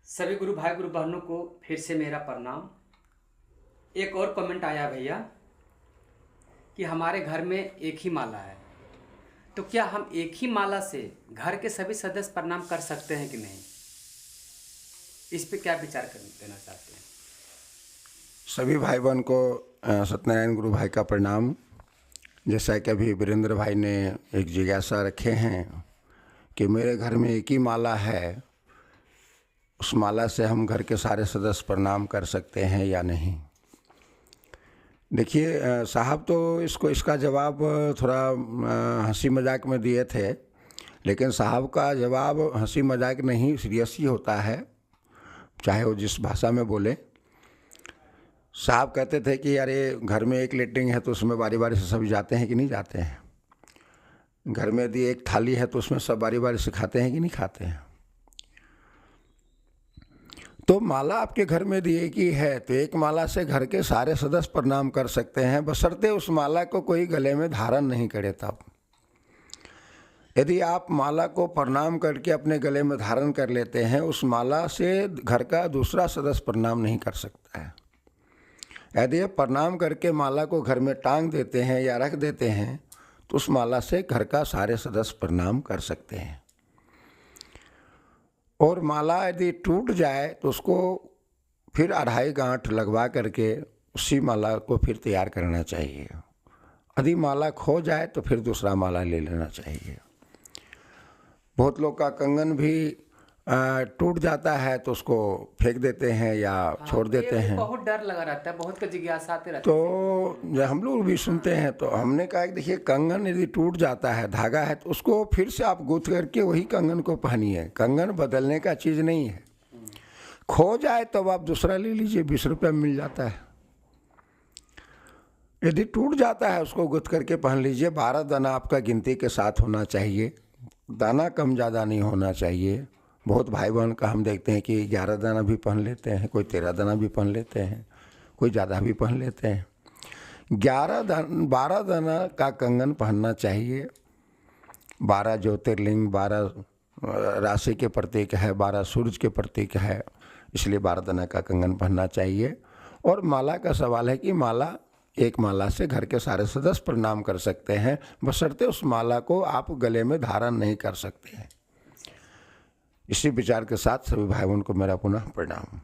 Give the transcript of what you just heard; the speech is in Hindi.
सभी गुरु भाई गुरु बहनों को फिर से मेरा प्रणाम। एक और कमेंट आया भैया कि हमारे घर में एक ही माला है, तो क्या हम एक ही माला से घर के सभी सदस्य प्रणाम कर सकते हैं कि नहीं? इस पे क्या विचार कर देना चाहते हैं? सभी भाई बहन को सत्यनारायण गुरु भाई का प्रणाम। जैसा कि अभी वीरेंद्र भाई ने एक जिज्ञासा रखे हैं कि मेरे घर में एक ही माला है, उस माला से हम घर के सारे सदस्य प्रणाम कर सकते हैं या नहीं। देखिए साहब तो इसका जवाब थोड़ा हंसी मजाक में दिए थे, लेकिन साहब का जवाब हंसी मजाक नहीं, सीरियस ही होता है, चाहे वो जिस भाषा में बोले। साहब कहते थे कि अरे घर में एक लेटरिन है तो उसमें बारी बारी से सभी जाते हैं कि नहीं जाते हैं। घर में यदि एक थाली है तो उसमें सब बारी बारी से खाते हैं कि नहीं खाते हैं। तो माला आपके घर में यदि एक ही है तो एक माला से घर के सारे सदस्य प्रणाम कर सकते हैं, बशर्ते उस माला को कोई गले में धारण नहीं करे तब। यदि आप माला को प्रणाम करके अपने गले में धारण कर लेते हैं, उस माला से घर का दूसरा सदस्य प्रणाम नहीं कर सकता है। यदि आप प्रणाम करके माला को घर में टांग देते हैं या रख देते हैं तो उस माला से घर का सारे सदस्य प्रणाम कर सकते हैं। और माला यदि टूट जाए तो उसको फिर अढ़ाई गांठ लगवा करके उसी माला को फिर तैयार करना चाहिए। यदि माला खो जाए तो फिर दूसरा माला ले लेना चाहिए। बहुत लोग का कंगन भी टूट जाता है तो उसको फेंक देते हैं या छोड़ देते हैं। बहुत डर लगा रहता है, बहुत का जिज्ञासा आते रहती है। तो जब हम लोग भी सुनते हैं तो हमने कहा कि देखिए कंगन यदि टूट जाता है, धागा है, तो उसको फिर से आप गूंथ करके वही कंगन को पहनिए। कंगन बदलने का चीज़ नहीं है। खो जाए तब आप दूसरा ले लीजिए, 20 रुपये में मिल जाता है। यदि टूट जाता है उसको गूंथ करके पहन लीजिए। 12 दाना आपका गिनती के साथ होना चाहिए, दाना कम ज़्यादा नहीं होना चाहिए। बहुत भाई बहन का हम देखते हैं कि 11 दाना भी पहन लेते हैं, कोई 13 दाना भी पहन लेते हैं, कोई ज़्यादा भी पहन लेते हैं। 12 दाना का कंगन पहनना चाहिए। 12 ज्योतिर्लिंग, 12 राशि के प्रतीक है, 12 सूरज के प्रतीक है, इसलिए 12 दाना का कंगन पहनना चाहिए। और माला का सवाल है कि माला, एक माला से घर के सारे सदस्य प्रणाम कर सकते हैं, बशर्ते उस माला को आप गले में धारण नहीं कर सकते हैं। इसी विचार के साथ सभी भाई बहन को मेरा पुनः प्रणाम।